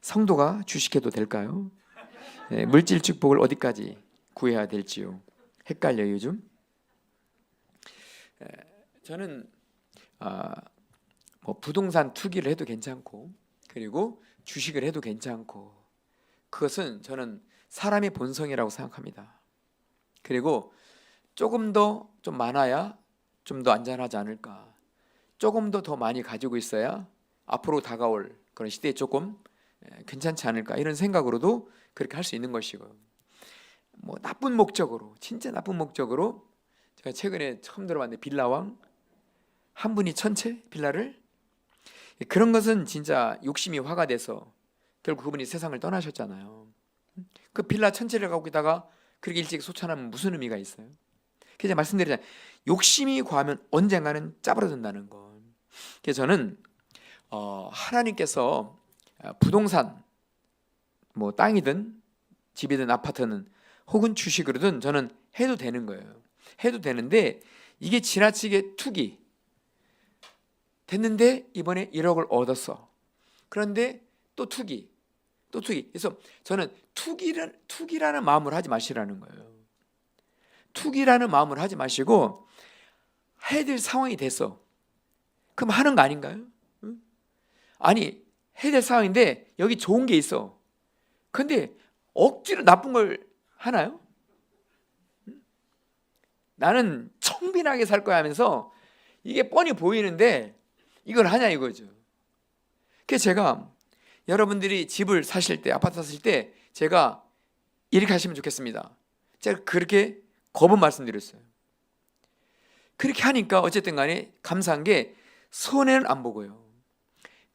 성도가 주식해도 될까요? 물질 축복을 어디까지 구해야 될지요. 헷갈려요 요즘. 저는 뭐 부동산 투기를 해도 괜찮고, 그리고 주식을 해도 괜찮고, 그것은 저는 사람의 본성이라고 생각합니다. 그리고 조금 더 좀 많아야 좀 더 안전하지 않을까, 조금 더 많이 가지고 있어야 앞으로 다가올 그런 시대에 조금 괜찮지 않을까, 이런 생각으로도 그렇게 할 수 있는 것이고, 뭐 나쁜 목적으로, 진짜 나쁜 목적으로, 제가 최근에 처음 들어봤는데 빌라왕 한 분이 전체 빌라를, 그런 것은 진짜 욕심이 화가 돼서 결국 그분이 세상을 떠나셨잖아요. 그 빌라 전체를 갖고 있다가 그렇게 일찍 소천하면 무슨 의미가 있어요? 그래서 말씀드리잖아요. 욕심이 과하면 언젠가는 짜부러든다는 거. 그래서 저는 하나님께서 부동산, 뭐 땅이든 집이든 아파트는 혹은 주식으로든 저는 해도 되는 거예요. 해도 되는데, 이게 지나치게 투기 됐는데 이번에 1억을 얻었어. 그런데 또 투기. 그래서 저는 투기라는 마음을 하지 마시라는 거예요. 투기라는 마음을 하지 마시고, 해야 될 상황이 됐어. 그럼 하는 거 아닌가요? 응? 아니, 해야 될 상황인데 여기 좋은 게 있어. 근데 억지로 나쁜 걸 하나요? 응? 나는 청빈하게 살 거야 하면서 이게 뻔히 보이는데 이걸 하냐 이거죠. 그래서 제가 여러분들이 집을 사실 때, 아파트 사실 때 제가 이렇게 하시면 좋겠습니다. 제가 그렇게 거듭 말씀드렸어요. 그렇게 하니까 어쨌든 간에 감사한 게 손해는 안 보고요,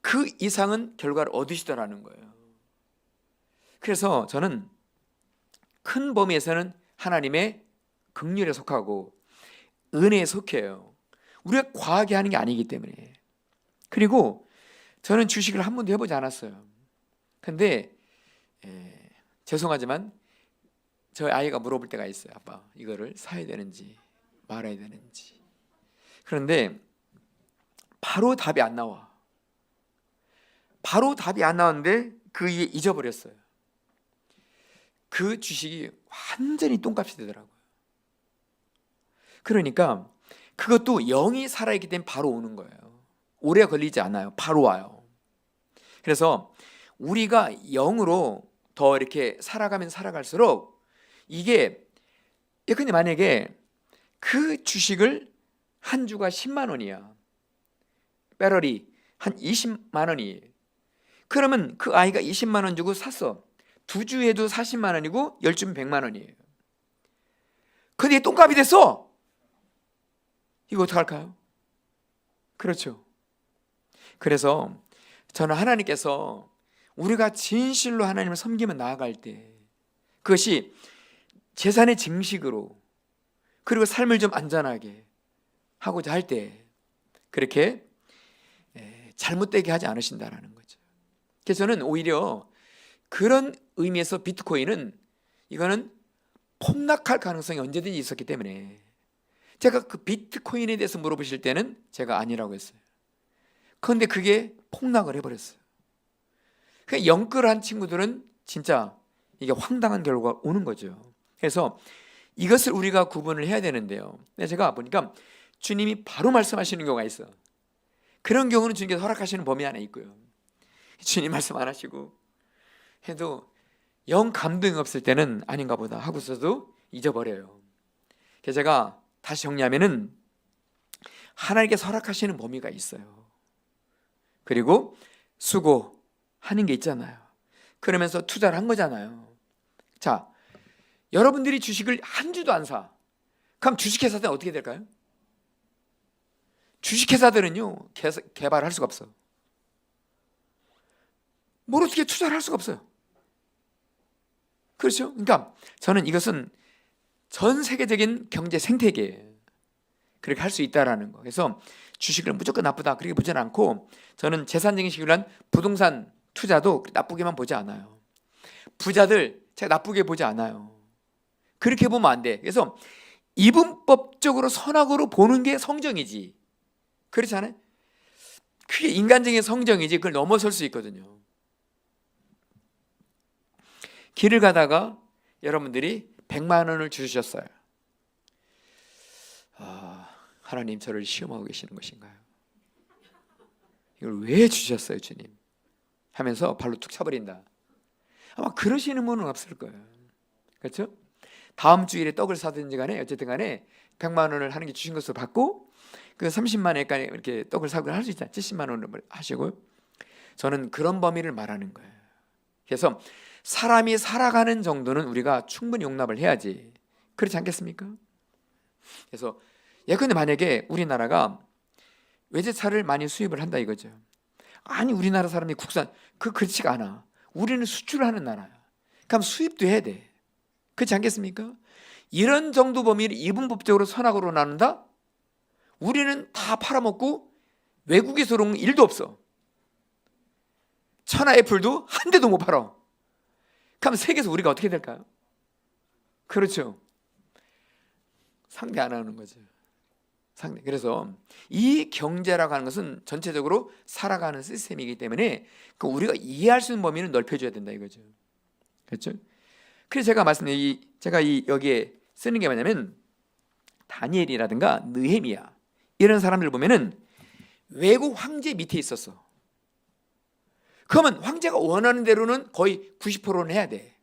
그 이상은 결과를 얻으시더라는 거예요. 그래서 저는 큰 범위에서는 하나님의 긍휼에 속하고 은혜에 속해요. 우리가 과하게 하는 게 아니기 때문에. 그리고 저는 주식을 한 번도 해보지 않았어요. 근데 죄송하지만 저희 아이가 물어볼 때가 있어요. 아빠, 이거를 사야 되는지 말아야 되는지. 그런데 바로 답이 안 나와. 바로 답이 안 나왔는데 그 이에 잊어버렸어요. 그 주식이 완전히 똥값이 되더라고요. 그러니까 그것도 영이 살아있기 때문에 바로 오는 거예요. 오래 걸리지 않아요. 바로 와요. 그래서 우리가 영으로 더 이렇게 살아가면 살아갈수록 이게, 근데 만약에 그 주식을 한 주가 10만 원이야, 배럴이 한 20만 원이에요. 그러면 그 아이가 20만 원 주고 샀어. 2주 해도 40만 원이고 10주면 100만 원이에요. 근데 이게 똥값이 됐어. 이거 어떡할까요? 그렇죠. 그래서 저는 하나님께서 우리가 진실로 하나님을 섬기며 나아갈 때, 그것이 재산의 증식으로, 그리고 삶을 좀 안전하게 하고자 할 때 그렇게 잘못되게 하지 않으신다라는 거죠. 그래서 저는 오히려 그런 의미에서 비트코인은, 이거는 폭락할 가능성이 언제든지 있었기 때문에, 제가 그 비트코인에 대해서 물어보실 때는 제가 아니라고 했어요. 그런데 그게 폭락을 해버렸어요. 그 영끌한 친구들은 진짜 이게 황당한 결과가 오는 거죠. 그래서 이것을 우리가 구분을 해야 되는데요. 제가 보니까 주님이 바로 말씀하시는 경우가 있어요. 그런 경우는 주님께서 허락하시는 범위 안에 있고요, 주님 말씀 안 하시고 해도 영 감동이 없을 때는 아닌가 보다 하고서도 잊어버려요. 그래서 제가 다시 정리하면은, 하나님께서 허락하시는 범위가 있어요. 그리고 수고하는 게 있잖아요. 그러면서 투자를 한 거잖아요. 자, 여러분들이 주식을 한 주도 안 사. 그럼 주식회사들은 어떻게 될까요? 주식회사들은요, 개발할 수가 없어. 뭘 어떻게 투자를 할 수가 없어요. 그렇죠? 그러니까 저는 이것은 전 세계적인 경제 생태계예요. 그렇게 할 수 있다라는 거. 그래서 주식을 무조건 나쁘다 그렇게 보지는 않고, 저는 재산적인 식으로 한 부동산 투자도 나쁘게만 보지 않아요. 부자들 제가 나쁘게 보지 않아요. 그렇게 보면 안 돼. 그래서 이분법적으로 선악으로 보는 게 성정이지, 그렇지 않아요? 그게 인간적인 성정이지, 그걸 넘어설 수 있거든요. 길을 가다가 여러분들이 100만 원을 주셨어요. 하나님 저를 시험하고 계시는 것인가요? 이걸 왜 주셨어요 주님? 하면서 발로 툭 차버린다. 아마 그러시는 분은 없을 거예요. 그렇죠? 다음 주일에 떡을 사든지 간에 어쨌든 간에 100만 원을 하는 게 주신 것을 받고 그 30만 원까지 이렇게 떡을 사고 할 수 있다. 70만 원을 하시고, 저는 그런 범위를 말하는 거예요. 그래서 사람이 살아가는 정도는 우리가 충분히 용납을 해야지. 그렇지 않겠습니까? 그래서 예컨대 만약에 우리나라가 외제차를 많이 수입을 한다 이거죠. 아니 우리나라 사람이 국산 그렇지가 않아. 우리는 수출을 하는 나라야. 그럼 수입도 해야 돼. 그렇지 않겠습니까? 이런 정도 범위를 이분법적으로 선악으로 나눈다? 우리는 다 팔아먹고 외국에서 온 일도 없어. 천하 애플도 한 대도 못 팔아. 그럼 세계에서 우리가 어떻게 될까요? 그렇죠. 상대 안 하는 거죠. 상대. 그래서 이 경제라고 하는 것은 전체적으로 살아가는 시스템이기 때문에 우리가 이해할 수 있는 범위는 넓혀줘야 된다 이거죠. 그렇죠? 그래서 제가 말씀드린 제가 여기에 쓰는 게 뭐냐면 다니엘이라든가 느헤미야 이런 사람들 보면은 외국 황제 밑에 있었어. 그러면 황제가 원하는 대로는 거의 90%는 해야 돼.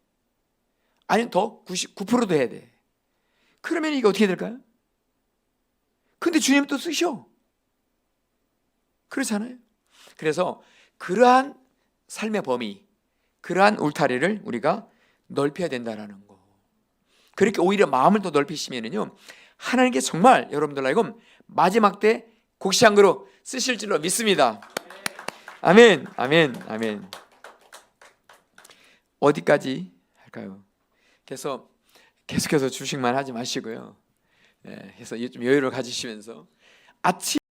아니면 더 99%도 해야 돼. 그러면 이게 어떻게 될까요? 근데 주님 또 쓰셔. 그렇잖아요. 그래서 그러한 삶의 범위, 그러한 울타리를 우리가 넓혀야 된다는 거. 그렇게 오히려 마음을 더 넓히시면은요, 하나님께 정말 여러분들 하여금 마지막 때 곡시한그로 쓰실 줄로 믿습니다. 아멘, 아멘, 아멘. 어디까지 할까요? 그래서 계속해서 주식만 하지 마시고요. 그래서 좀 여유를 가지시면서 아침